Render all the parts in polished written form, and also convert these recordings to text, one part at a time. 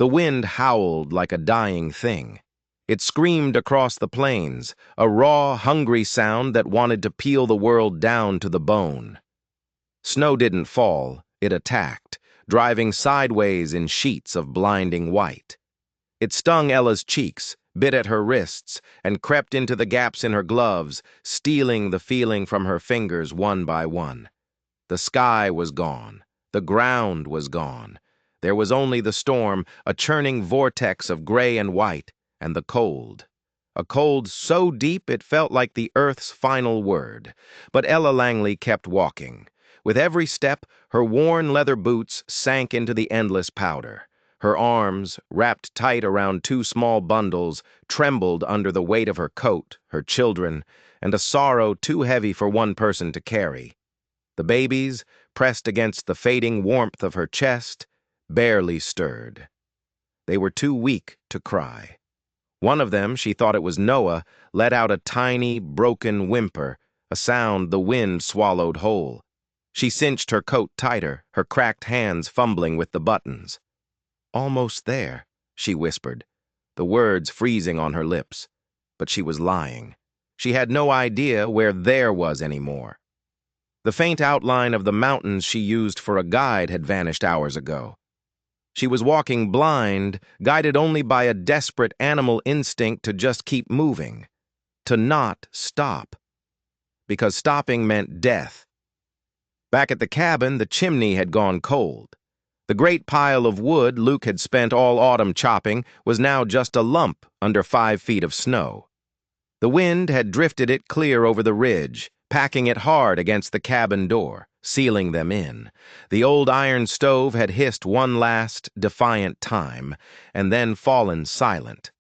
The wind howled like a dying thing. It screamed across the plains, a raw, hungry sound that wanted to peel the world down to the bone. Snow didn't fall, it attacked, driving sideways in sheets of blinding white. It stung Ella's cheeks, bit at her wrists, and crept into the gaps in her gloves, stealing the feeling from her fingers one by one. The sky was gone. The ground was gone. There was only the storm, a churning vortex of gray and white, and the cold. A cold so deep it felt like the earth's final word. But Ella Langley kept walking. With every step, her worn leather boots sank into the endless powder. Her arms, wrapped tight around two small bundles, trembled under the weight of her coat, her children, and a sorrow too heavy for one person to carry. The babies, pressed against the fading warmth of her chest, barely stirred. They were too weak to cry. One of them, she thought it was Noah, let out a tiny, broken whimper, a sound the wind swallowed whole. She cinched her coat tighter, her cracked hands fumbling with the buttons. "Almost there," she whispered, the words freezing on her lips. But she was lying. She had no idea where there was anymore. The faint outline of the mountains she used for a guide had vanished hours ago. She was walking blind, guided only by a desperate animal instinct to just keep moving, to not stop. Because stopping meant death. Back at the cabin, the chimney had gone cold. The great pile of wood Luke had spent all autumn chopping was now just a lump under 5 feet of snow. The wind had drifted it clear over the ridge, packing it hard against the cabin door, sealing them in. The old iron stove had hissed one last, defiant time, and then fallen silent.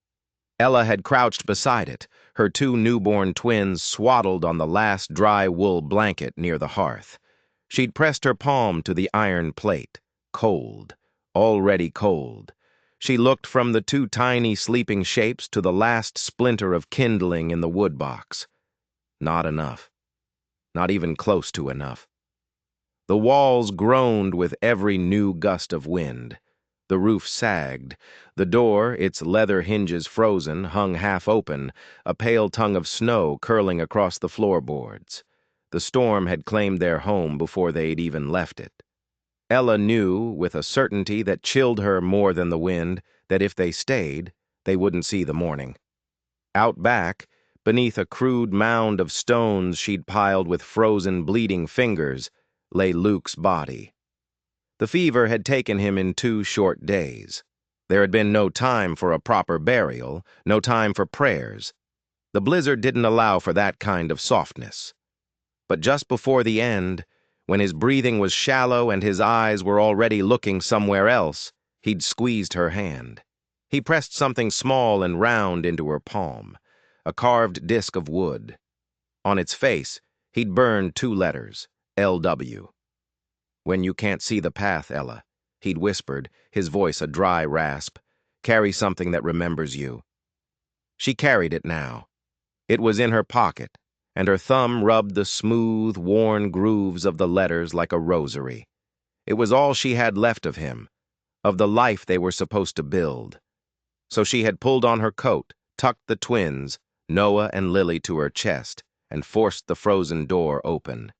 Ella had crouched beside it, her 2 newborn twins swaddled on the last dry wool blanket near the hearth. She'd pressed her palm to the iron plate, cold, already cold. She looked from the 2 tiny sleeping shapes to the last splinter of kindling in the wood box. Not enough. Not even close to enough. The walls groaned with every new gust of wind. The roof sagged. The door, its leather hinges frozen, hung half open, a pale tongue of snow curling across the floorboards. The storm had claimed their home before they'd even left it. Ella knew, with a certainty that chilled her more than the wind, that if they stayed, they wouldn't see the morning. Out back, beneath a crude mound of stones she'd piled with frozen, bleeding fingers, lay Luke's body. The fever had taken him in 2 short days. There had been no time for a proper burial, no time for prayers. The blizzard didn't allow for that kind of softness. But just before the end, when his breathing was shallow and his eyes were already looking somewhere else, he'd squeezed her hand. He pressed something small and round into her palm, a carved disc of wood. On its face, he'd burned 2 letters, LW. "When you can't see the path, Ella," he'd whispered, his voice a dry rasp, "carry something that remembers you." She carried it now. It was in her pocket, and her thumb rubbed the smooth, worn grooves of the letters like a rosary. It was all she had left of him, of the life they were supposed to build. So she had pulled on her coat, tucked the twins, Noah and Lily, to her chest, and forced the frozen door open.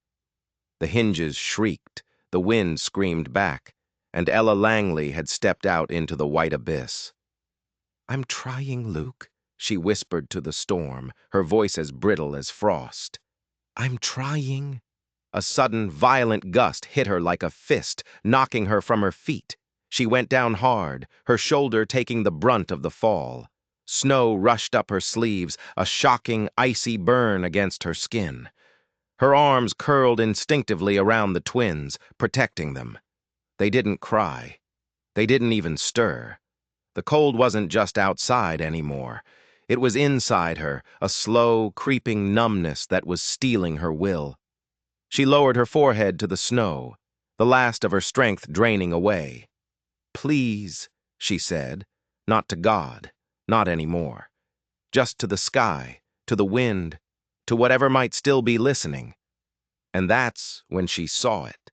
The hinges shrieked, the wind screamed back, and Ella Langley had stepped out into the white abyss. "I'm trying, Luke," she whispered to the storm, her voice as brittle as frost. "I'm trying." A sudden, violent gust hit her like a fist, knocking her from her feet. She went down hard, her shoulder taking the brunt of the fall. Snow rushed up her sleeves, a shocking, icy burn against her skin. Her arms curled instinctively around the twins, protecting them. They didn't cry. They didn't even stir. The cold wasn't just outside anymore. It was inside her, a slow, creeping numbness that was stealing her will. She lowered her forehead to the snow, the last of her strength draining away. "Please," she said, not to God, not anymore. Just to the sky, to the wind, to whatever might still be listening. And that's when she saw it,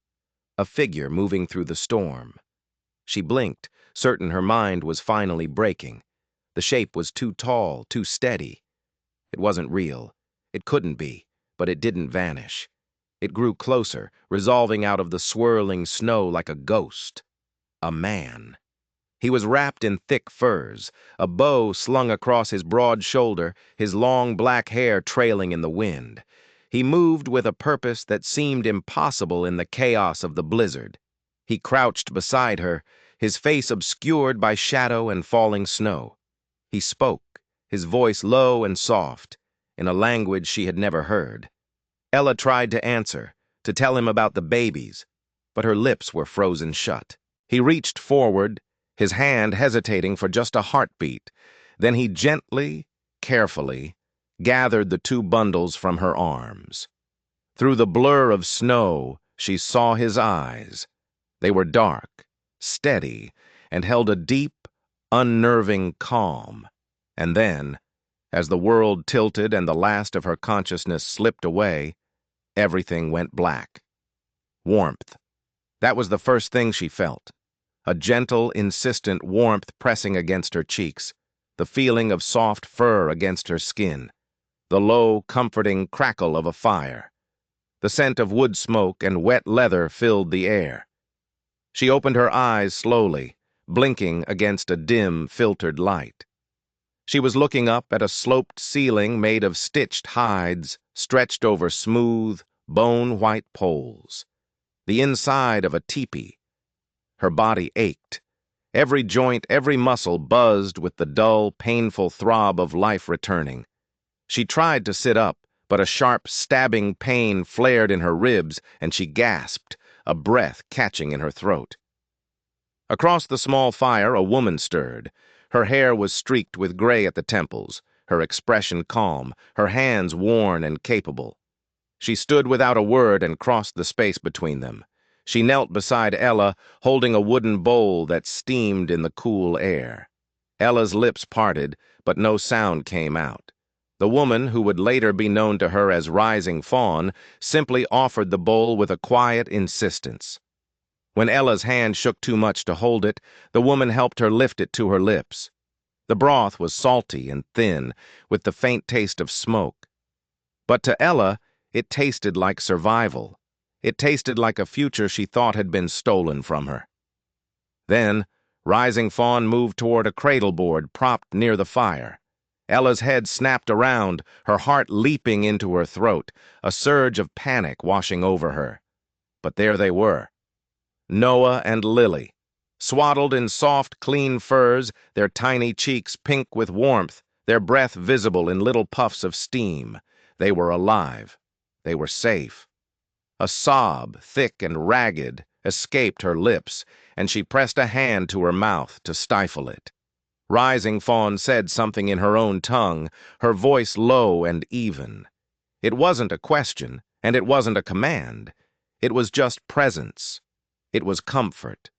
a figure moving through the storm. She blinked, certain her mind was finally breaking. The shape was too tall, too steady. It wasn't real. It couldn't be, but it didn't vanish. It grew closer, resolving out of the swirling snow like a ghost. A man. He was wrapped in thick furs, a bow slung across his broad shoulder, his long black hair trailing in the wind. He moved with a purpose that seemed impossible in the chaos of the blizzard. He crouched beside her, his face obscured by shadow and falling snow. He spoke, his voice low and soft, in a language she had never heard. Ella tried to answer, to tell him about the babies, but her lips were frozen shut. He reached forward, his hand hesitating for just a heartbeat. Then he gently, carefully, gathered the two bundles from her arms. Through the blur of snow, she saw his eyes. They were dark, steady, and held a deep, unnerving calm. And then, as the world tilted and the last of her consciousness slipped away, everything went black. Warmth. That was the first thing she felt. A gentle, insistent warmth pressing against her cheeks, the feeling of soft fur against her skin, the low, comforting crackle of a fire. The scent of wood smoke and wet leather filled the air. She opened her eyes slowly, blinking against a dim, filtered light. She was looking up at a sloped ceiling made of stitched hides stretched over smooth, bone-white poles. The inside of a teepee. Her body ached. Every joint, every muscle buzzed with the dull, painful throb of life returning. She tried to sit up, but a sharp, stabbing pain flared in her ribs, and she gasped, a breath catching in her throat. Across the small fire, a woman stirred. Her hair was streaked with gray at the temples, her expression calm, her hands worn and capable. She stood without a word and crossed the space between them. She knelt beside Ella, holding a wooden bowl that steamed in the cool air. Ella's lips parted, but no sound came out. The woman, who would later be known to her as Rising Fawn, simply offered the bowl with a quiet insistence. When Ella's hand shook too much to hold it, the woman helped her lift it to her lips. The broth was salty and thin, with the faint taste of smoke. But to Ella, it tasted like survival. It tasted like a future she thought had been stolen from her. Then, Rising Fawn moved toward a cradle board propped near the fire. Ella's head snapped around, her heart leaping into her throat, a surge of panic washing over her. But there they were. Noah and Lily, swaddled in soft, clean furs, their tiny cheeks pink with warmth, their breath visible in little puffs of steam. They were alive. They were safe. A sob, thick and ragged, escaped her lips, and she pressed a hand to her mouth to stifle it. Rising Fawn said something in her own tongue, her voice low and even. It wasn't a question, and it wasn't a command. It was just presence. It was comfort.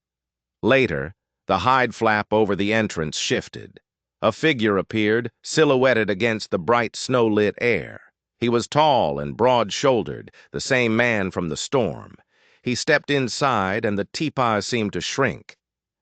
Later, the hide flap over the entrance shifted. A figure appeared, silhouetted against the bright snow-lit air. He was tall and broad-shouldered, the same man from the storm. He stepped inside, and the teepee seemed to shrink.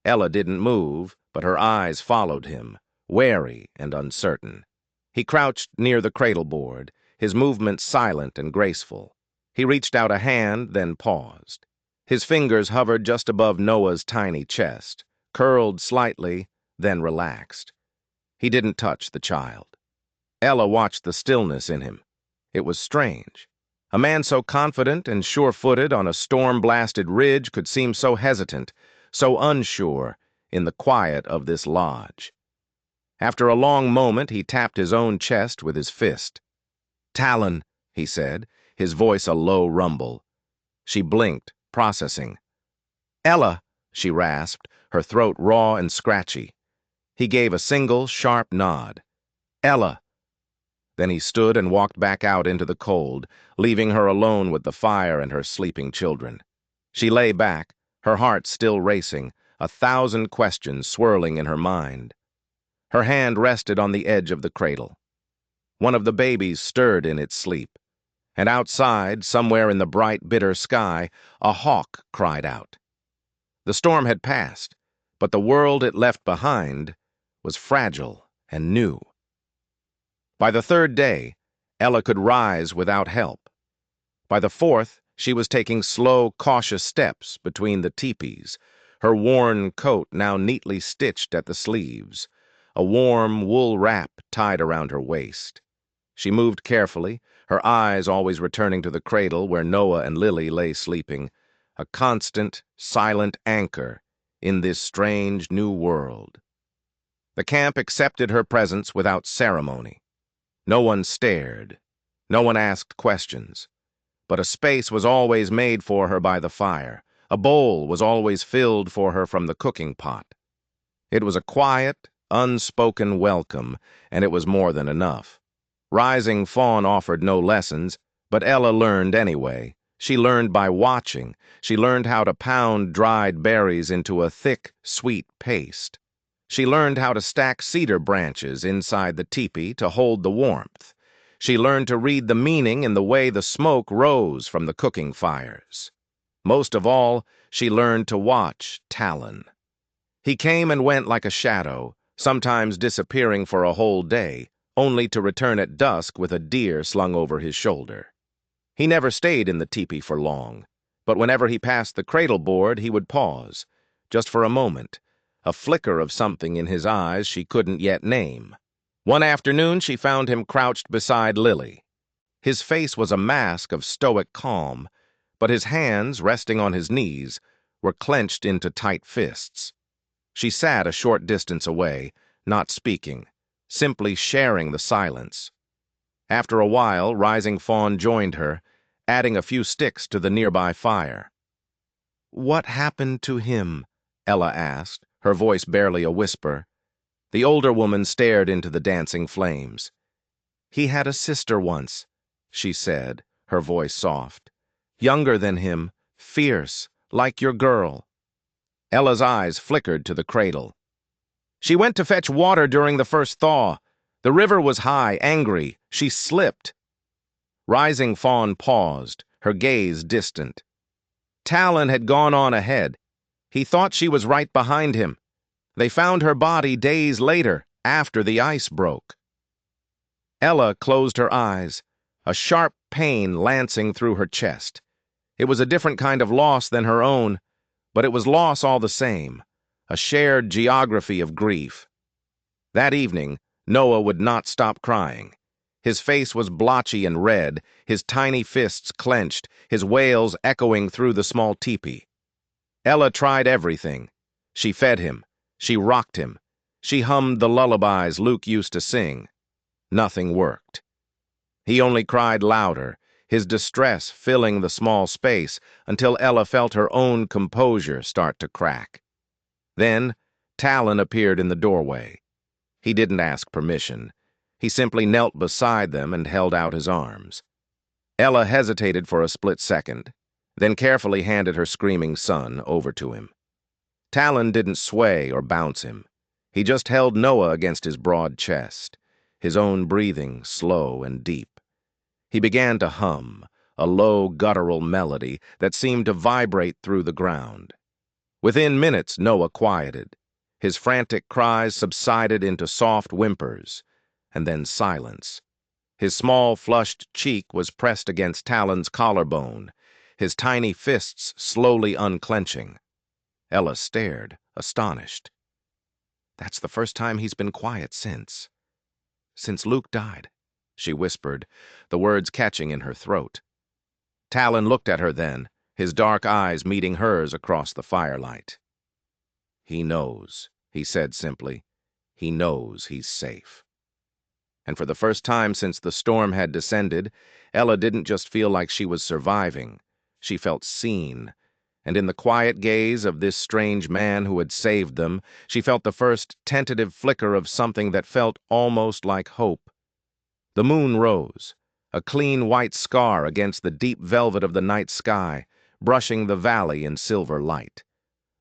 Ella didn't move, but her eyes followed him, wary and uncertain. He crouched near the cradle board, his movements silent and graceful. He reached out a hand, then paused. His fingers hovered just above Noah's tiny chest, curled slightly, then relaxed. He didn't touch the child. Ella watched the stillness in him. It was strange. A man so confident and sure-footed on a storm-blasted ridge could seem so hesitant, so unsure, in the quiet of this lodge. After a long moment, he tapped his own chest with his fist. "Talon," he said, his voice a low rumble. She blinked, processing. "Ella," she rasped, her throat raw and scratchy. He gave a single, sharp nod. "Ella." Then he stood and walked back out into the cold, leaving her alone with the fire and her sleeping children. She lay back, her heart still racing, 1,000 questions swirling in her mind. Her hand rested on the edge of the cradle. One of the babies stirred in its sleep, and outside, somewhere in the bright, bitter sky, a hawk cried out. The storm had passed. but the world it left behind was fragile and new. By the third day, Ella could rise without help. By the fourth, she was taking slow, cautious steps between the teepees, her worn coat now neatly stitched at the sleeves, a warm wool wrap tied around her waist. She moved carefully, her eyes always returning to the cradle where Noah and Lily lay sleeping, a constant, silent anchor in this strange new world. The camp accepted her presence without ceremony. No one stared. No one asked questions. But a space was always made for her by the fire. A bowl was always filled for her from the cooking pot. It was a quiet, unspoken welcome, and it was more than enough. Rising Fawn offered no lessons, but Ella learned anyway. She learned by watching. She learned how to pound dried berries into a thick, sweet paste. She learned how to stack cedar branches inside the teepee to hold the warmth. She learned to read the meaning in the way the smoke rose from the cooking fires. Most of all, she learned to watch Talon. He came and went like a shadow, sometimes disappearing for a whole day, only to return at dusk with a deer slung over his shoulder. He never stayed in the teepee for long, but whenever he passed the cradle board, he would pause, just for a moment, a flicker of something in his eyes she couldn't yet name. One afternoon, she found him crouched beside Lily. His face was a mask of stoic calm, but his hands, resting on his knees, were clenched into tight fists. She sat a short distance away, not speaking, simply sharing the silence. After a while, Rising Fawn joined her, adding a few sticks to the nearby fire. "What happened to him?" Ella asked, her voice barely a whisper. The older woman stared into the dancing flames. "He had a sister once," she said, her voice soft. "Younger than him, fierce, like your girl." Ella's eyes flickered to the cradle. "She went to fetch water during the first thaw. The river was high, angry. She slipped." Rising Fawn paused, her gaze distant. Talon had gone on ahead. He thought she was right behind him. They found her body days later, after the ice broke. Ella closed her eyes, a sharp pain lancing through her chest. It was a different kind of loss than her own, but it was loss all the same, a shared geography of grief. That evening, Noah would not stop crying. His face was blotchy and red, his tiny fists clenched, his wails echoing through the small teepee. Ella tried everything. She fed him. She rocked him. She hummed the lullabies Luke used to sing. Nothing worked. He only cried louder, his distress filling the small space until Ella felt her own composure start to crack. Then, Talon appeared in the doorway. He didn't ask permission. He simply knelt beside them and held out his arms. Ella hesitated for a split second, then carefully handed her screaming son over to him. Talon didn't sway or bounce him. He just held Noah against his broad chest, his own breathing slow and deep. He began to hum, a low guttural melody that seemed to vibrate through the ground. Within minutes, Noah quieted. His frantic cries subsided into soft whimpers, and then silence. His small, flushed cheek was pressed against Talon's collarbone, his tiny fists slowly unclenching. Ella stared, astonished. "That's the first time he's been quiet since Luke died," she whispered, the words catching in her throat. Talon looked at her then, his dark eyes meeting hers across the firelight. "He knows," he said simply. "He knows he's safe." And for the first time since the storm had descended, Ella didn't just feel like she was surviving. She felt seen. And in the quiet gaze of this strange man who had saved them, she felt the first tentative flicker of something that felt almost like hope. The moon rose, a clean white scar against the deep velvet of the night sky, brushing the valley in silver light.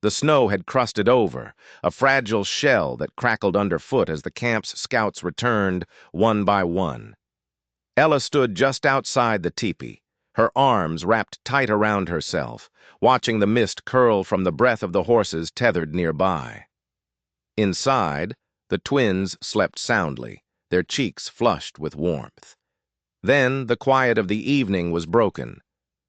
The snow had crusted over, a fragile shell that crackled underfoot as the camp's scouts returned, one by one. Ella stood just outside the teepee, her arms wrapped tight around herself, watching the mist curl from the breath of the horses tethered nearby. Inside, the twins slept soundly, their cheeks flushed with warmth. Then the quiet of the evening was broken.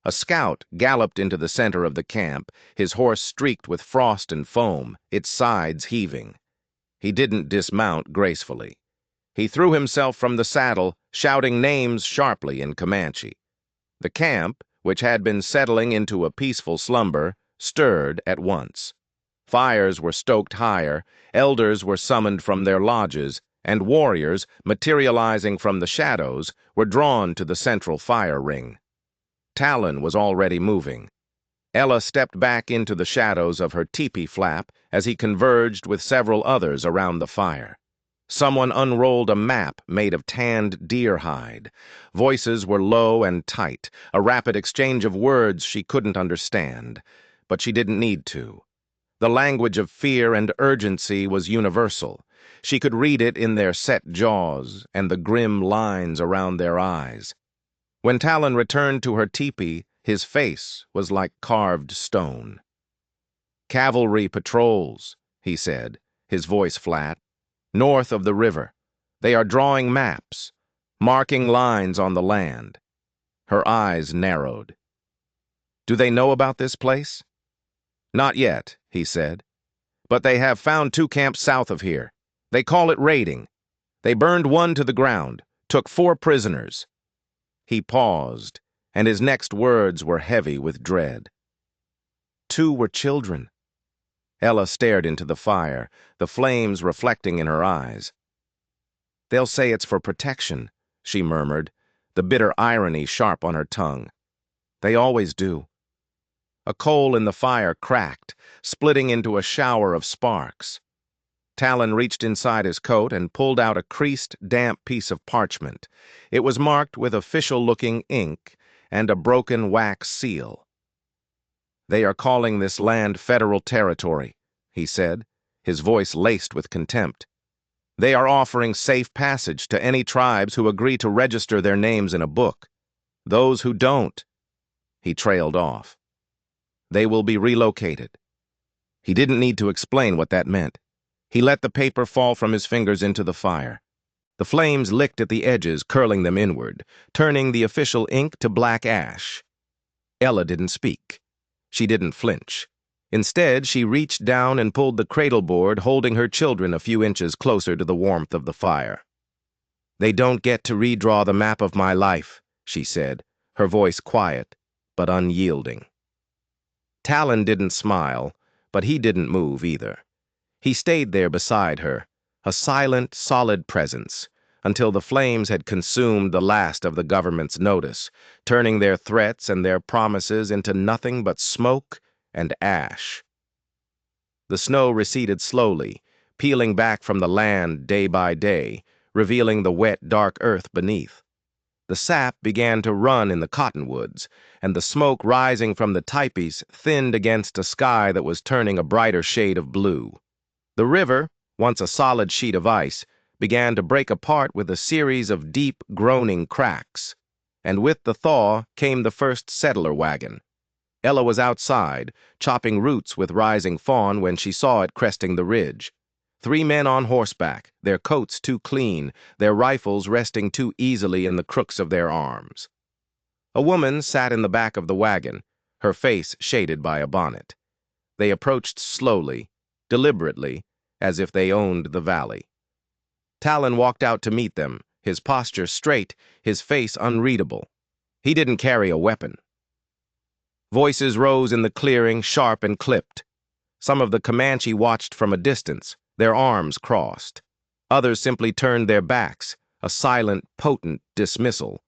A scout galloped into the center of the camp, his horse streaked with frost and foam, its sides heaving. He didn't dismount gracefully. He threw himself from the saddle, shouting names sharply in Comanche. The camp, which had been settling into a peaceful slumber, stirred at once. Fires were stoked higher, elders were summoned from their lodges, and warriors, materializing from the shadows, were drawn to the central fire ring. Talon was already moving. Ella stepped back into the shadows of her teepee flap as he converged with several others around the fire. Someone unrolled a map made of tanned deer hide. Voices were low and tight, a rapid exchange of words she couldn't understand. But she didn't need to. The language of fear and urgency was universal. She could read it in their set jaws and the grim lines around their eyes. When Talon returned to her teepee, his face was like carved stone. "Cavalry patrols," he said, his voice flat. "North of the river. They are drawing maps, marking lines on the land." Her eyes narrowed. "Do they know about this place?" "Not yet," he said. "But they have found 2 camps south of here. They call it raiding. They burned one to the ground, took 4 prisoners." He paused, and his next words were heavy with dread. 2 were children. Ella stared into the fire, the flames reflecting in her eyes. "They'll say it's for protection," she murmured, the bitter irony sharp on her tongue. "They always do." A coal in the fire cracked, splitting into a shower of sparks. Talon reached inside his coat and pulled out a creased, damp piece of parchment. It was marked with official-looking ink and a broken wax seal. "They are calling this land federal territory," he said, his voice laced with contempt. "They are offering safe passage to any tribes who agree to register their names in a book. Those who don't," he trailed off. "They will be relocated." He didn't need to explain what that meant. He let the paper fall from his fingers into the fire. The flames licked at the edges, curling them inward, turning the official ink to black ash. Ella didn't speak. She didn't flinch. Instead, she reached down and pulled the cradle board, holding her children a few inches closer to the warmth of the fire. "They don't get to redraw the map of my life," she said, her voice quiet but unyielding. Talon didn't smile, but he didn't move either. He stayed there beside her, a silent, solid presence, until the flames had consumed the last of the government's notice, turning their threats and their promises into nothing but smoke and ash. The snow receded slowly, peeling back from the land day by day, revealing the wet, dark earth beneath. The sap began to run in the cottonwoods, and the smoke rising from the teepees thinned against a sky that was turning a brighter shade of blue. The river, once a solid sheet of ice, began to break apart with a series of deep, groaning cracks. And with the thaw came the first settler wagon. Ella was outside, chopping roots with rising fawn when she saw it cresting the ridge. 3 men on horseback, their coats too clean, their rifles resting too easily in the crooks of their arms. A woman sat in the back of the wagon, her face shaded by a bonnet. They approached slowly, deliberately, as if they owned the valley. Talon walked out to meet them, his posture straight, his face unreadable. He didn't carry a weapon. Voices rose in the clearing, sharp and clipped. Some of the Comanche watched from a distance, their arms crossed. Others simply turned their backs, a silent, potent dismissal.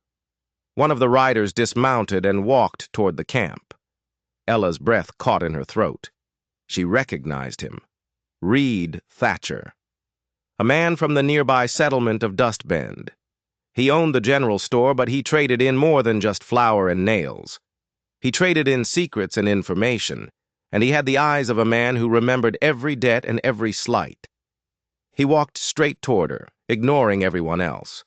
One of the riders dismounted and walked toward the camp. Ella's breath caught in her throat. She recognized him. Reed Thatcher, a man from the nearby settlement of Dust Bend. He owned the general store, but he traded in more than just flour and nails. He traded in secrets and information, and he had the eyes of a man who remembered every debt and every slight. He walked straight toward her, ignoring everyone else.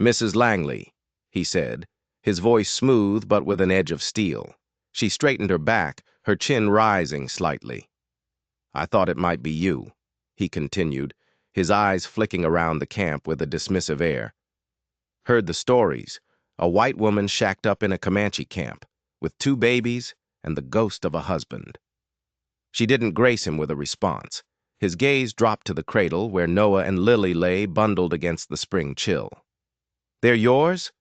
"Mrs. Langley," he said, his voice smooth but with an edge of steel. She straightened her back, her chin rising slightly. "I thought it might be you." he continued, his eyes flicking around the camp with a dismissive air. Heard the stories. A white woman shacked up in a Comanche camp, with 2 babies and the ghost of a husband. She didn't grace him with a response. His gaze dropped to the cradle where Noah and Lily lay bundled against the spring chill. "They're yours?"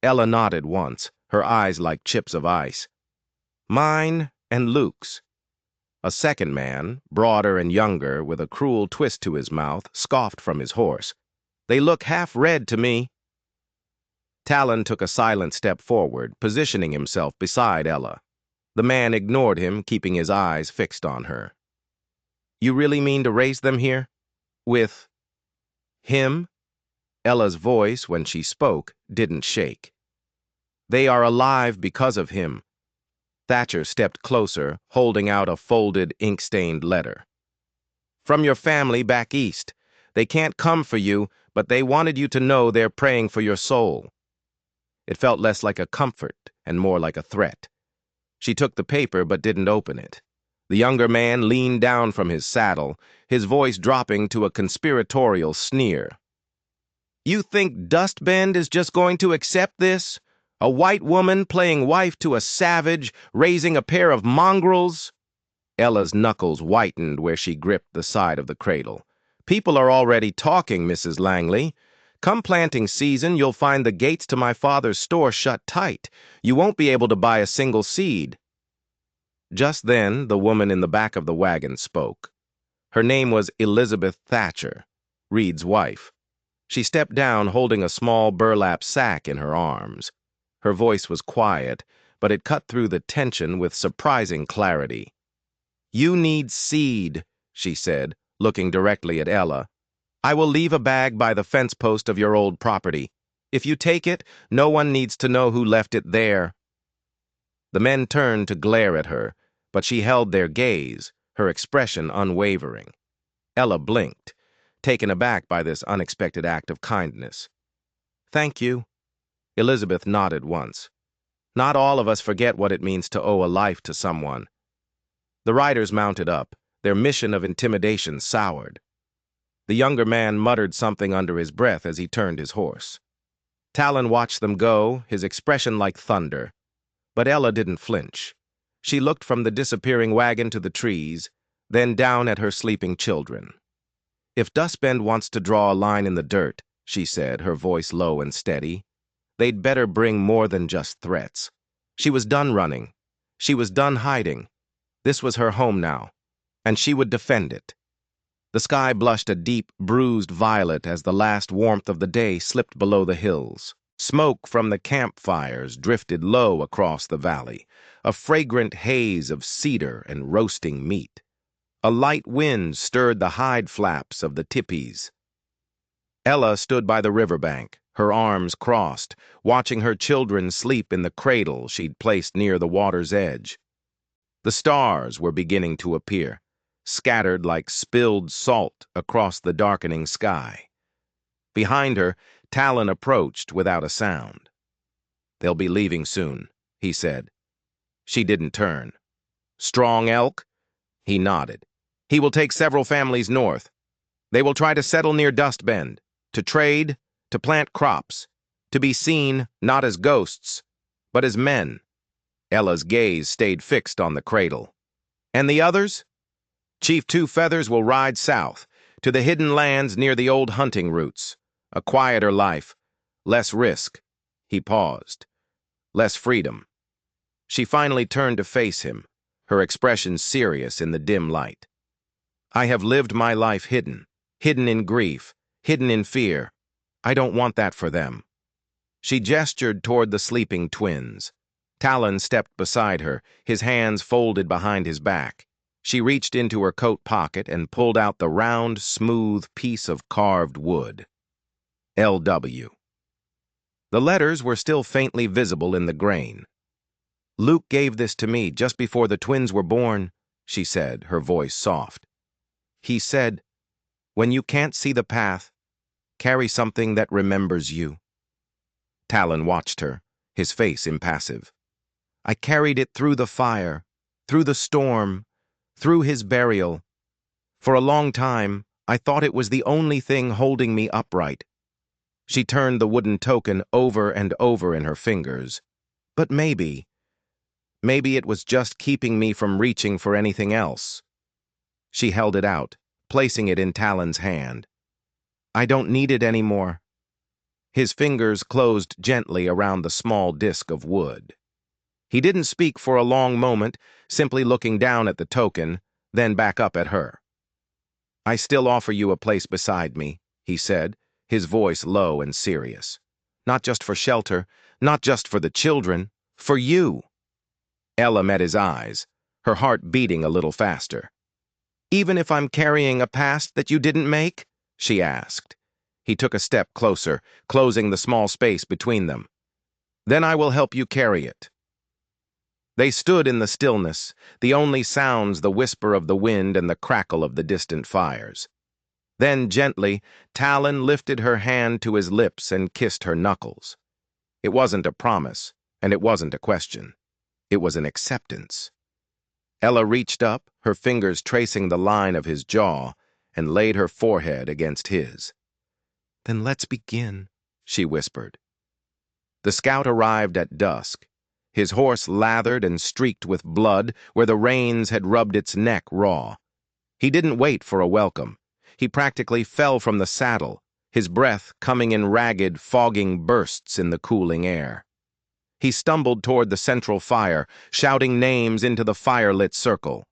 Ella nodded once, her eyes like chips of ice. "Mine and Luke's." A second man, broader and younger, with a cruel twist to his mouth, scoffed from his horse. "They look half red to me." Talon took a silent step forward, positioning himself beside Ella. The man ignored him, keeping his eyes fixed on her. "You really mean to raise them here? With him?" Ella's voice, when she spoke, didn't shake. "They are alive because of him." Thatcher stepped closer, holding out a folded, ink-stained letter. "From your family back east. They can't come for you, but they wanted you to know they're praying for your soul." It felt less like a comfort and more like a threat. She took the paper but didn't open it. The younger man leaned down from his saddle, his voice dropping to a conspiratorial sneer. "You think Dust Bend is just going to accept this? A white woman playing wife to a savage, raising a pair of mongrels?" Ella's knuckles whitened where she gripped the side of the cradle. "People are already talking, Mrs. Langley. Come planting season, you'll find the gates to my father's store shut tight. You won't be able to buy a single seed." Just then, the woman in the back of the wagon spoke. Her name was Elizabeth Thatcher, Reed's wife. She stepped down holding a small burlap sack in her arms. Her voice was quiet, but it cut through the tension with surprising clarity. "You need seed," she said, looking directly at Ella. "I will leave a bag by the fence post of your old property. If you take it, no one needs to know who left it there." The men turned to glare at her, but she held their gaze, her expression unwavering. Ella blinked, taken aback by this unexpected act of kindness. "Thank you." Elizabeth nodded once. "Not all of us forget what it means to owe a life to someone." The riders mounted up, their mission of intimidation soured. The younger man muttered something under his breath as he turned his horse. Talon watched them go, his expression like thunder. But Ella didn't flinch. She looked from the disappearing wagon to the trees, then down at her sleeping children. "If Dust Bend wants to draw a line in the dirt," she said, her voice low and steady, "they'd better bring more than just threats." She was done running. She was done hiding. This was her home now, and she would defend it. The sky blushed a deep, bruised violet as the last warmth of the day slipped below the hills. Smoke from the campfires drifted low across the valley, a fragrant haze of cedar and roasting meat. A light wind stirred the hide flaps of the tipis. Ella stood by the riverbank, her arms crossed, watching her children sleep in the cradle she'd placed near the water's edge. The stars were beginning to appear, scattered like spilled salt across the darkening sky. Behind her, Talon approached without a sound. "They'll be leaving soon," he said. She didn't turn. "Strong elk?" He nodded. "He will take several families north. They will try to settle near Dust Bend, to trade, to plant crops, to be seen not as ghosts, but as men." Ella's gaze stayed fixed on the cradle. "And the others?" "Chief Two Feathers will ride south, to the hidden lands near the old hunting routes. A quieter life, less risk." He paused. "Less freedom." She finally turned to face him, her expression serious in the dim light. "I have lived my life hidden in grief, hidden in fear. I don't want that for them." She gestured toward the sleeping twins. Talon stepped beside her, his hands folded behind his back. She reached into her coat pocket and pulled out the round, smooth piece of carved wood. L.W. The letters were still faintly visible in the grain. "Luke gave this to me just before the twins were born," she said, her voice soft. "He said, 'When you can't see the path, carry something that remembers you.'" Talon watched her, his face impassive. "I carried it through the fire, through the storm, through his burial. For a long time, I thought it was the only thing holding me upright. She turned the wooden token over and over in her fingers. But maybe it was just keeping me from reaching for anything else. She held it out, placing it in Talon's hand. I don't need it anymore. His fingers closed gently around the small disk of wood. He didn't speak for a long moment, simply looking down at the token, then back up at her. I still offer you a place beside me, he said, his voice low and serious. Not just for shelter, not just for the children, for you. Ella met his eyes, her heart beating a little faster. Even if I'm carrying a past that you didn't make? She asked. He took a step closer, closing the small space between them. Then I will help you carry it. They stood in the stillness, the only sounds the whisper of the wind and the crackle of the distant fires. Then, gently, Talon lifted her hand to his lips and kissed her knuckles. It wasn't a promise, and it wasn't a question. It was an acceptance. Ella reached up, her fingers tracing the line of his jaw, and laid her forehead against his. Then let's begin, she whispered. The scout arrived at dusk, his horse lathered and streaked with blood where the reins had rubbed its neck raw. He didn't wait for a welcome. He practically fell from the saddle, his breath coming in ragged, fogging bursts in the cooling air. He stumbled toward the central fire, shouting names into the fire-lit circle.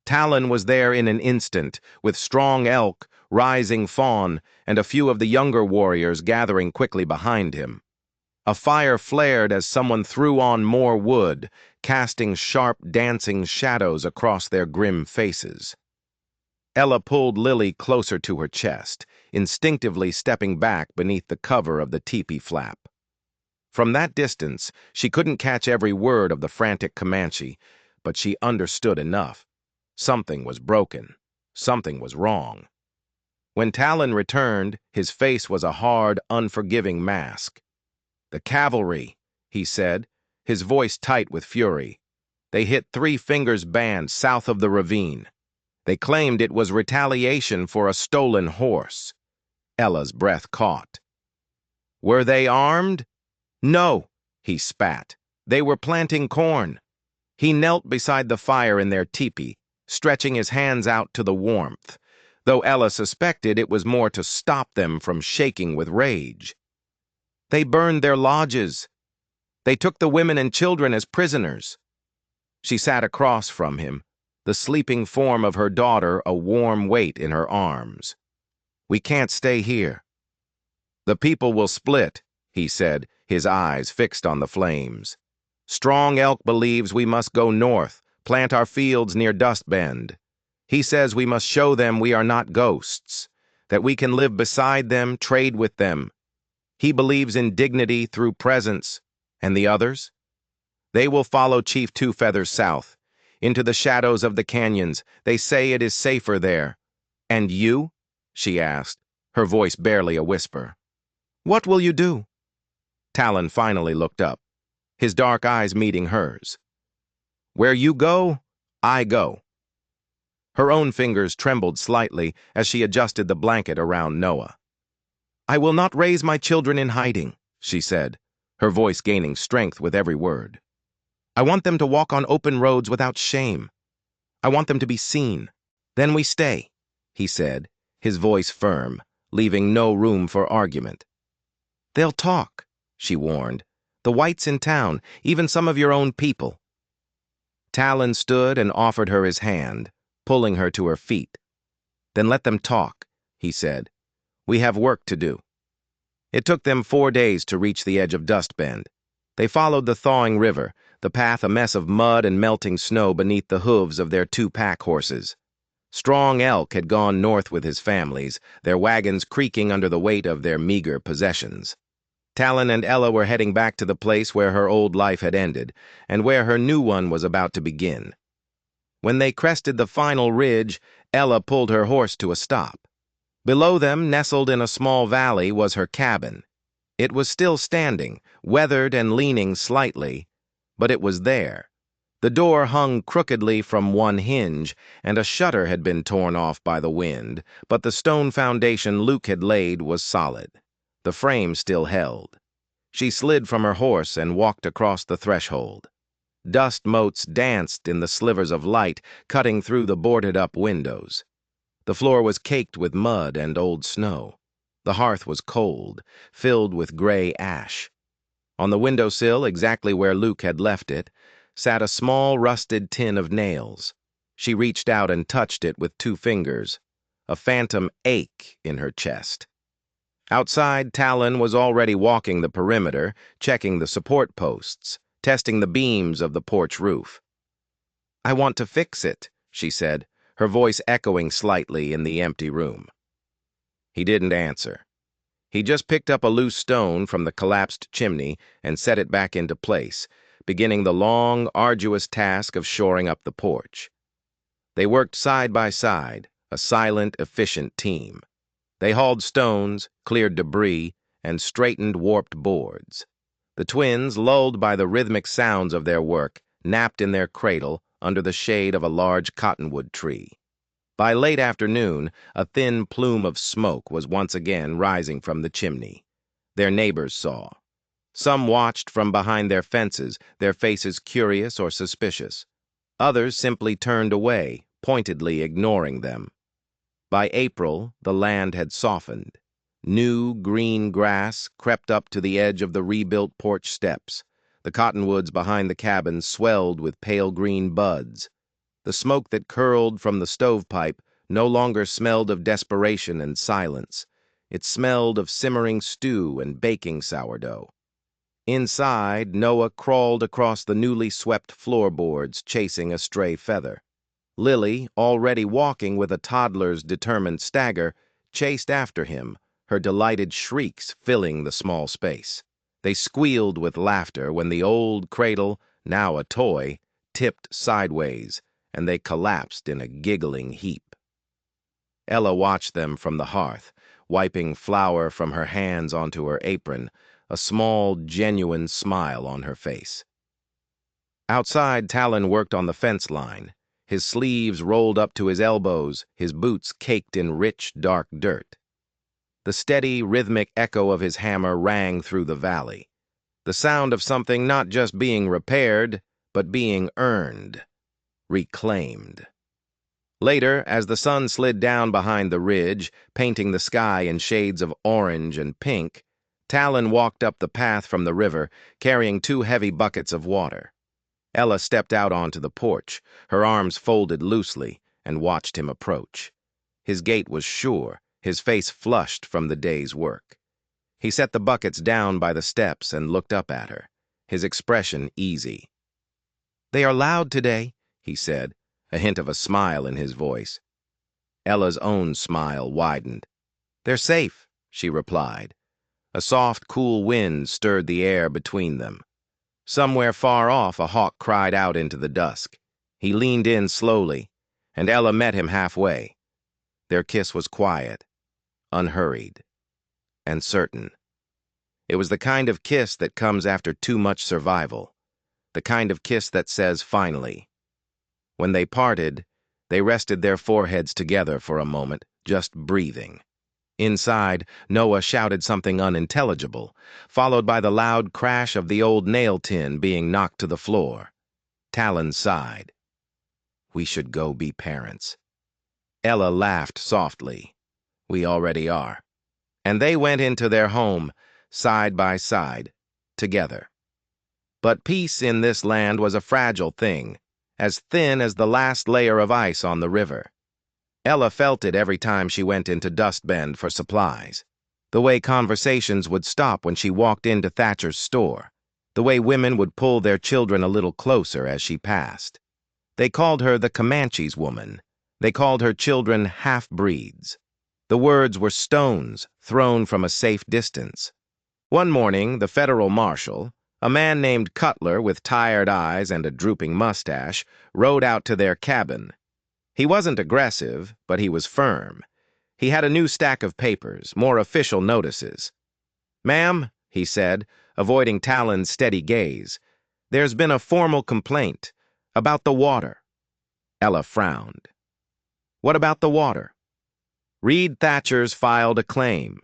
Talon was there in an instant, with Strong Elk, Rising Fawn, and a few of the younger warriors gathering quickly behind him. A fire flared as someone threw on more wood, casting sharp, dancing shadows across their grim faces. Ella pulled Lily closer to her chest, instinctively stepping back beneath the cover of the teepee flap. From that distance, she couldn't catch every word of the frantic Comanche, but she understood enough. Something was broken. Something was wrong. When Talon returned, his face was a hard, unforgiving mask. The cavalry, he said, his voice tight with fury. They hit 3 Fingers Band south of the ravine. They claimed it was retaliation for a stolen horse. Ella's breath caught. Were they armed? No, he spat. They were planting corn. He knelt beside the fire in their teepee, stretching his hands out to the warmth, though Ella suspected it was more to stop them from shaking with rage. They burned their lodges. They took the women and children as prisoners. She sat across from him, the sleeping form of her daughter a warm weight in her arms. We can't stay here. The people will split, he said, his eyes fixed on the flames. Strong Elk believes we must go north, plant our fields near Dust Bend. He says we must show them we are not ghosts, that we can live beside them, trade with them. He believes in dignity through presence. And the others? They will follow Chief Two Feathers south, into the shadows of the canyons. They say it is safer there. And you? She asked, her voice barely a whisper. What will you do? Talon finally looked up, his dark eyes meeting hers. Where you go, I go. Her own fingers trembled slightly as she adjusted the blanket around Noah. I will not raise my children in hiding, she said, her voice gaining strength with every word. I want them to walk on open roads without shame. I want them to be seen. Then we stay, he said, his voice firm, leaving no room for argument. They'll talk, she warned. The whites in town, even some of your own people. Talon stood and offered her his hand, pulling her to her feet. Then let them talk, he said. We have work to do. It took them 4 days to reach the edge of Dust Bend. They followed the thawing river, the path a mess of mud and melting snow beneath the hooves of their 2 pack horses. Strong Elk had gone north with his families, their wagons creaking under the weight of their meager possessions. Talon and Ella were heading back to the place where her old life had ended, and where her new one was about to begin. When they crested the final ridge, Ella pulled her horse to a stop. Below them, nestled in a small valley, was her cabin. It was still standing, weathered and leaning slightly, but it was there. The door hung crookedly from one hinge, and a shutter had been torn off by the wind, but the stone foundation Luke had laid was solid. The frame still held. She slid from her horse and walked across the threshold. Dust motes danced in the slivers of light, cutting through the boarded-up windows. The floor was caked with mud and old snow. The hearth was cold, filled with gray ash. On the windowsill, exactly where Luke had left it, sat a small rusted tin of nails. She reached out and touched it with 2 fingers, a phantom ache in her chest. Outside, Talon was already walking the perimeter, checking the support posts, testing the beams of the porch roof. "I want to fix it," she said, her voice echoing slightly in the empty room. He didn't answer. He just picked up a loose stone from the collapsed chimney and set it back into place, beginning the long, arduous task of shoring up the porch. They worked side by side, a silent, efficient team. They hauled stones, cleared debris, and straightened warped boards. The twins, lulled by the rhythmic sounds of their work, napped in their cradle under the shade of a large cottonwood tree. By late afternoon, a thin plume of smoke was once again rising from the chimney. Their neighbors saw. Some watched from behind their fences, their faces curious or suspicious. Others simply turned away, pointedly ignoring them. By April, the land had softened. New, green grass crept up to the edge of the rebuilt porch steps. The cottonwoods behind the cabin swelled with pale green buds. The smoke that curled from the stovepipe no longer smelled of desperation and silence. It smelled of simmering stew and baking sourdough. Inside, Noah crawled across the newly swept floorboards, chasing a stray feather. Lily, already walking with a toddler's determined stagger, chased after him, her delighted shrieks filling the small space. They squealed with laughter when the old cradle, now a toy, tipped sideways, and they collapsed in a giggling heap. Ella watched them from the hearth, wiping flour from her hands onto her apron, a small, genuine smile on her face. Outside, Talon worked on the fence line, his sleeves rolled up to his elbows, his boots caked in rich, dark dirt. The steady, rhythmic echo of his hammer rang through the valley, the sound of something not just being repaired, but being earned, reclaimed. Later, as the sun slid down behind the ridge, painting the sky in shades of orange and pink, Talon walked up the path from the river, carrying 2 heavy buckets of water. Ella stepped out onto the porch, her arms folded loosely, and watched him approach. His gait was sure, his face flushed from the day's work. He set the buckets down by the steps and looked up at her, his expression easy. "They are loud today," he said, a hint of a smile in his voice. Ella's own smile widened. "They're safe," she replied. A soft, cool wind stirred the air between them. Somewhere far off, a hawk cried out into the dusk. He leaned in slowly, and Ella met him halfway. Their kiss was quiet, unhurried, and certain. It was the kind of kiss that comes after too much survival, the kind of kiss that says finally. When they parted, they rested their foreheads together for a moment, just breathing. Inside, Noah shouted something unintelligible, followed by the loud crash of the old nail tin being knocked to the floor. Talon sighed. "We should go be parents." Ella laughed softly. "We already are." And they went into their home, side by side, together. But peace in this land was a fragile thing, as thin as the last layer of ice on the river. Ella felt it every time she went into Dust Bend for supplies. The way conversations would stop when she walked into Thatcher's store. The way women would pull their children a little closer as she passed. They called her the Comanche's woman. They called her children half-breeds. The words were stones thrown from a safe distance. One morning, the federal marshal, a man named Cutler with tired eyes and a drooping mustache, rode out to their cabin. He wasn't aggressive, but he was firm. He had a new stack of papers, more official notices. "Ma'am," he said, avoiding Talon's steady gaze, "there's been a formal complaint. About the water. Ella frowned. What about the water? Reed Thatcher's filed a claim.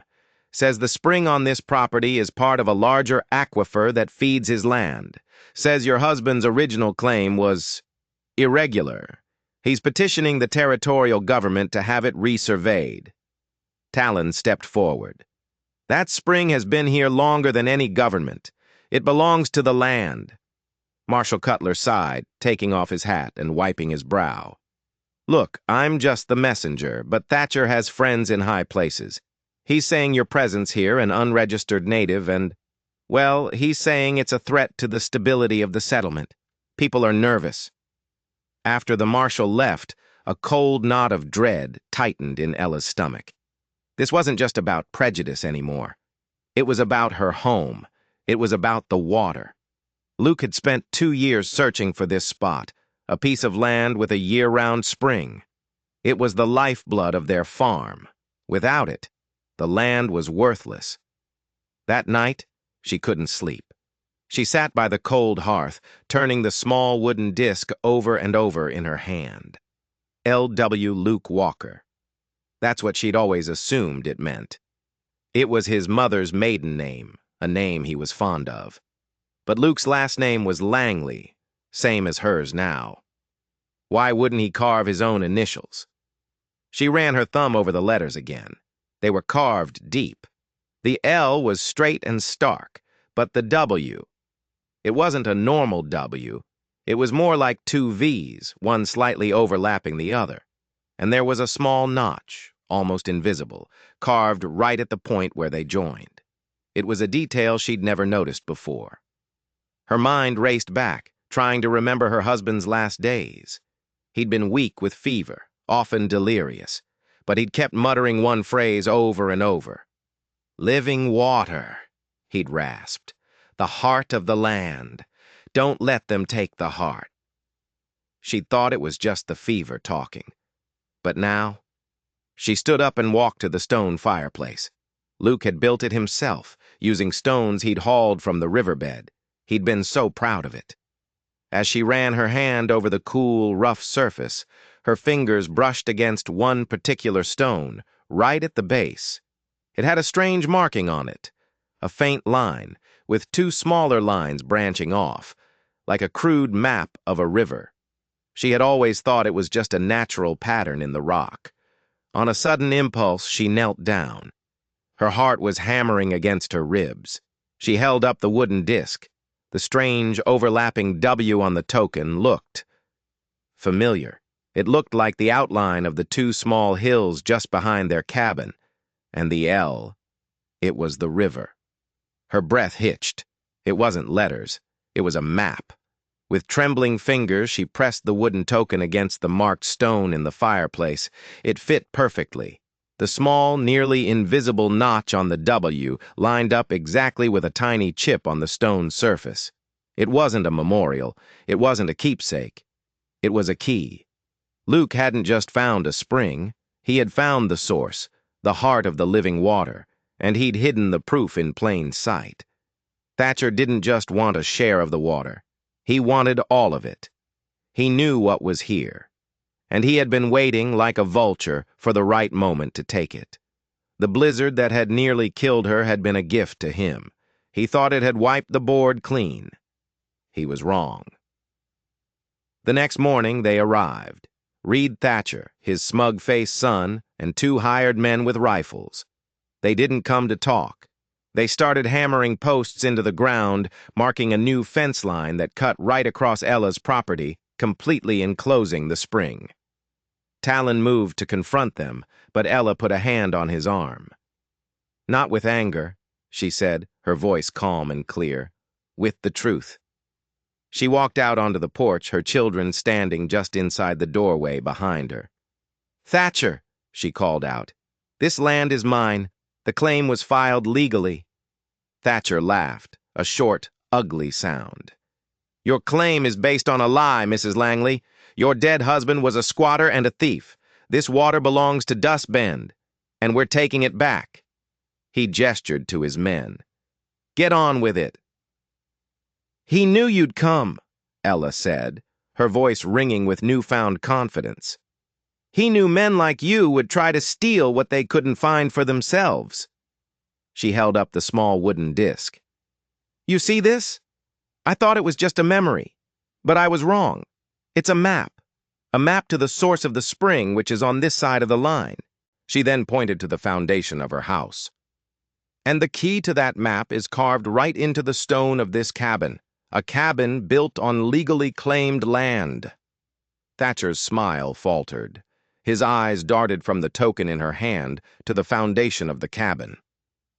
Says the spring on this property is part of a larger aquifer that feeds his land. Says your husband's original claim was irregular. He's petitioning the territorial government to have it resurveyed. Talon stepped forward. That spring has been here longer than any government. It belongs to the land. Marshal Cutler sighed, taking off his hat and wiping his brow. Look, I'm just the messenger, but Thatcher has friends in high places. He's saying your presence here, an unregistered native, and, well, he's saying it's a threat to the stability of the settlement. People are nervous. After the marshal left, a cold knot of dread tightened in Ella's stomach. This wasn't just about prejudice anymore. It was about her home. It was about the water. Luke had spent 2 years searching for this spot, a piece of land with a year-round spring. It was the lifeblood of their farm. Without it, the land was worthless. That night, she couldn't sleep. She sat by the cold hearth, turning the small wooden disc over and over in her hand. L.W. Luke Walker. That's what she'd always assumed it meant. It was his mother's maiden name, a name he was fond of. But Luke's last name was Langley, same as hers now. Why wouldn't he carve his own initials? She ran her thumb over the letters again. They were carved deep. The L was straight and stark, but the W, it wasn't a normal W. It was more like 2 V's, one slightly overlapping the other. And there was a small notch, almost invisible, carved right at the point where they joined. It was a detail she'd never noticed before. Her mind raced back, trying to remember her husband's last days. He'd been weak with fever, often delirious, but he'd kept muttering one phrase over and over. Living water, he'd rasped. The heart of the land. Don't let them take the heart. She'd thought it was just the fever talking. But now, she stood up and walked to the stone fireplace. Luke had built it himself, using stones he'd hauled from the riverbed. He'd been so proud of it. As she ran her hand over the cool, rough surface, her fingers brushed against one particular stone, right at the base. It had a strange marking on it, a faint line, with 2 smaller lines branching off, like a crude map of a river. She had always thought it was just a natural pattern in the rock. On a sudden impulse, she knelt down. Her heart was hammering against her ribs. She held up the wooden disc. The strange, overlapping W on the token looked familiar. It looked like the outline of the 2 small hills just behind their cabin. And the L, it was the river. Her breath hitched. It wasn't letters. It was a map. With trembling fingers, she pressed the wooden token against the marked stone in the fireplace. It fit perfectly. The small, nearly invisible notch on the W lined up exactly with a tiny chip on the stone surface. It wasn't a memorial. It wasn't a keepsake. It was a key. Luke hadn't just found a spring. He had found the source, the heart of the living water, and he'd hidden the proof in plain sight. Thatcher didn't just want a share of the water. He wanted all of it. He knew what was here, and he had been waiting like a vulture for the right moment to take it. The blizzard that had nearly killed her had been a gift to him. He thought it had wiped the board clean. He was wrong. The next morning they arrived. Reed Thatcher, his smug-faced son, and 2 hired men with rifles. They didn't come to talk. They started hammering posts into the ground, marking a new fence line that cut right across Ella's property, completely enclosing the spring. Talon moved to confront them, but Ella put a hand on his arm. Not with anger, she said, her voice calm and clear. With the truth. She walked out onto the porch, her children standing just inside the doorway behind her. Thatcher, she called out. This land is mine. The claim was filed legally. Thatcher laughed, a short, ugly sound. Your claim is based on a lie, Mrs. Langley. Your dead husband was a squatter and a thief. This water belongs to Dust Bend, and we're taking it back. He gestured to his men. Get on with it. He knew you'd come, Ella said. her voice ringing with newfound confidence. "He knew men like you would try to steal what they couldn't find for themselves." She held up the small wooden disc. "You see this? I thought it was just a memory, but I was wrong. It's a map to the source of the spring, which is on this side of the line." She then pointed to the foundation of her house. "And the key to that map is carved right into the stone of this cabin, a cabin built on legally claimed land." Thatcher's smile faltered. His eyes darted from the token in her hand to the foundation of the cabin.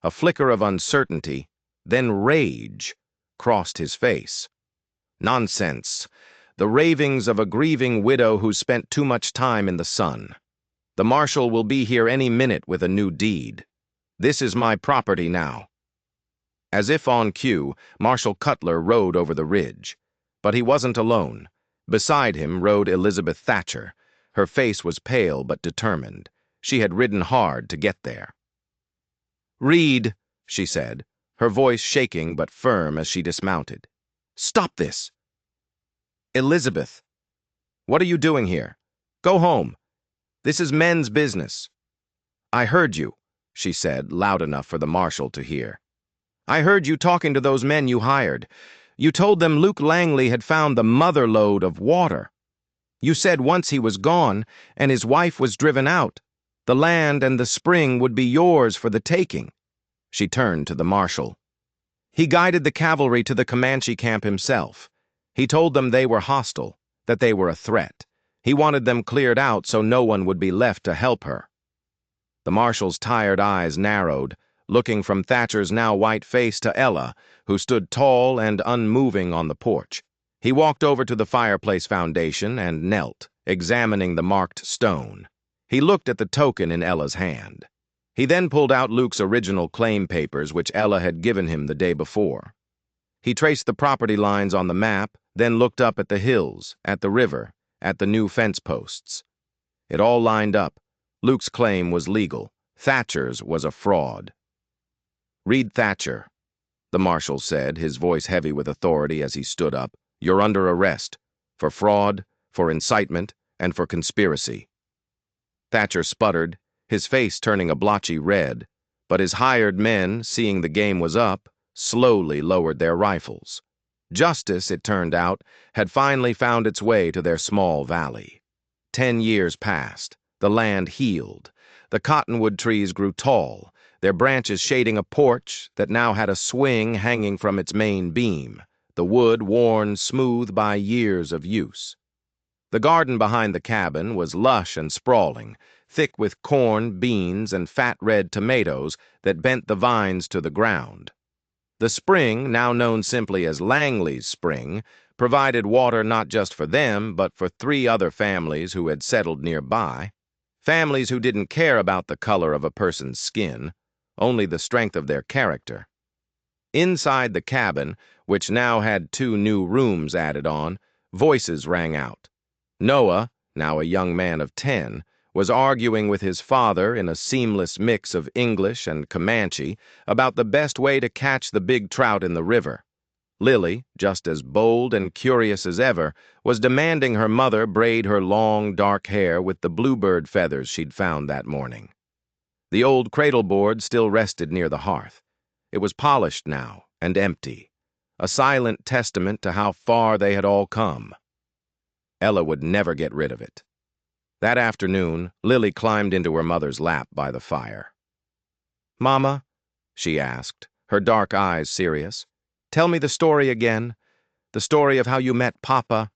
A flicker of uncertainty, then rage, crossed his face. "Nonsense. The ravings of a grieving widow who spent too much time in the sun. The marshal will be here any minute with a new deed. This is my property now." As if on cue, Marshal Cutler rode over the ridge. But he wasn't alone. Beside him rode Elizabeth Thatcher. Her face was pale but determined. She had ridden hard to get there. "Reed," she said, her voice shaking but firm as she dismounted. "Stop this." "Elizabeth, what are you doing here? Go home. This is men's business." "I heard you," she said, loud enough for the marshal to hear. "I heard you talking to those men you hired. You told them Luke Langley had found the mother lode of water. You said once he was gone and his wife was driven out, the land and the spring would be yours for the taking." She turned to the marshal. "He guided the cavalry to the Comanche camp himself. He told them they were hostile, that they were a threat. He wanted them cleared out so no one would be left to help her." The marshal's tired eyes narrowed, looking from Thatcher's now white face to Ella, who stood tall and unmoving on the porch. He walked over to the fireplace foundation and knelt, examining the marked stone. He looked at the token in Ella's hand. He then pulled out Luke's original claim papers, which Ella had given him the day before. He traced the property lines on the map, then looked up at the hills, at the river, at the new fence posts. It all lined up. Luke's claim was legal. Thatcher's was a fraud. "Reed Thatcher," the marshal said, his voice heavy with authority as he stood up. "You're under arrest, for fraud, for incitement, and for conspiracy." Thatcher sputtered, his face turning a blotchy red, but his hired men, seeing the game was up, slowly lowered their rifles. Justice, it turned out, had finally found its way to their small valley. 10 years passed. The land healed. The cottonwood trees grew tall, their branches shading a porch that now had a swing hanging from its main beam, the wood worn smooth by years of use. The garden behind the cabin was lush and sprawling, thick with corn, beans, and fat red tomatoes that bent the vines to the ground. The spring, now known simply as Langley's Spring, provided water not just for them, but for 3 other families who had settled nearby. Families who didn't care about the color of a person's skin, only the strength of their character. Inside the cabin, which now had 2 new rooms added on, voices rang out. Noah, now a young man of 10, was arguing with his father in a seamless mix of English and Comanche about the best way to catch the big trout in the river. Lily, just as bold and curious as ever, was demanding her mother braid her long, dark hair with the bluebird feathers she'd found that morning. The old cradle board still rested near the hearth. It was polished now and empty, a silent testament to how far they had all come. Ella would never get rid of it. That afternoon, Lily climbed into her mother's lap by the fire. "Mama," she asked, her dark eyes serious, "tell me the story again, the story of how you met Papa."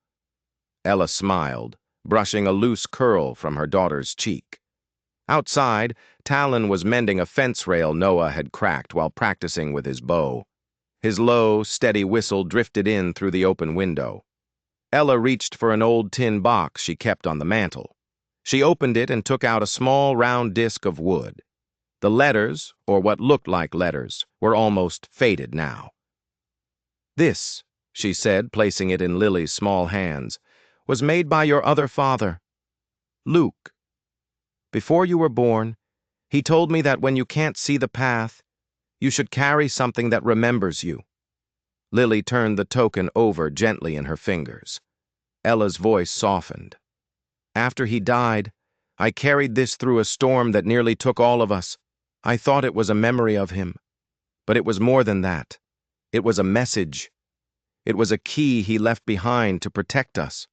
Ella smiled, brushing a loose curl from her daughter's cheek. Outside, Talon was mending a fence rail Noah had cracked while practicing with his bow. His low, steady whistle drifted in through the open window. Ella reached for an old tin box she kept on the mantel. She opened it and took out a small round disc of wood. The letters, or what looked like letters, were almost faded now. "This," she said, placing it in Lily's small hands, "was made by your other father, Luke. Before you were born, he told me that when you can't see the path, you should carry something that remembers you." Lily turned the token over gently in her fingers. Ella's voice softened. "After he died, I carried this through a storm that nearly took all of us. I thought it was a memory of him, but it was more than that. It was a message. It was a key he left behind to protect us."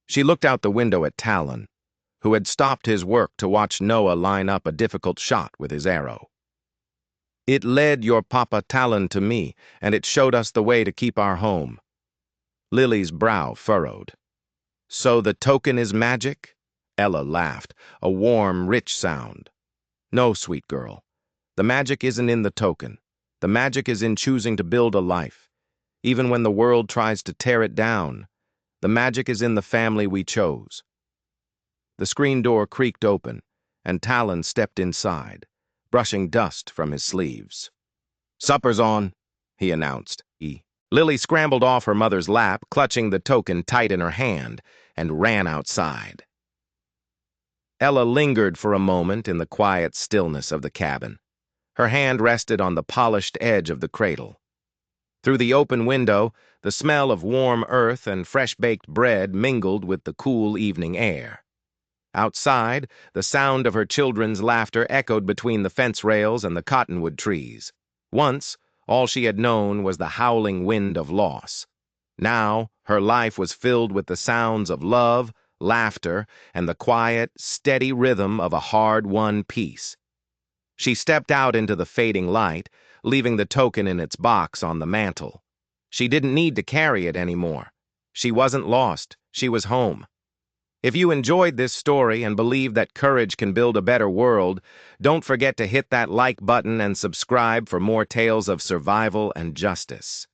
She looked out the window at Talon, who had stopped his work to watch Noah line up a difficult shot with his arrow. "It led your Papa Talon to me, and it showed us the way to keep our home." Lily's brow furrowed. "So the token is magic?" Ella laughed, a warm, rich sound. "No, sweet girl. The magic isn't in the token. The magic is in choosing to build a life, even when the world tries to tear it down. The magic is in the family we chose." The screen door creaked open, and Talon stepped inside, brushing dust from his sleeves. "Supper's on," he announced. Lily scrambled off her mother's lap, clutching the token tight in her hand, and ran outside. Ella lingered for a moment in the quiet stillness of the cabin. Her hand rested on the polished edge of the cradle. Through the open window, the smell of warm earth and fresh-baked bread mingled with the cool evening air. Outside, the sound of her children's laughter echoed between the fence rails and the cottonwood trees. Once, all she had known was the howling wind of loss. Now, her life was filled with the sounds of love, laughter, and the quiet, steady rhythm of a hard-won peace. She stepped out into the fading light, leaving the token in its box on the mantel. She didn't need to carry it anymore. She wasn't lost. She was home. If you enjoyed this story and believe that courage can build a better world, don't forget to hit that like button and subscribe for more tales of survival and justice.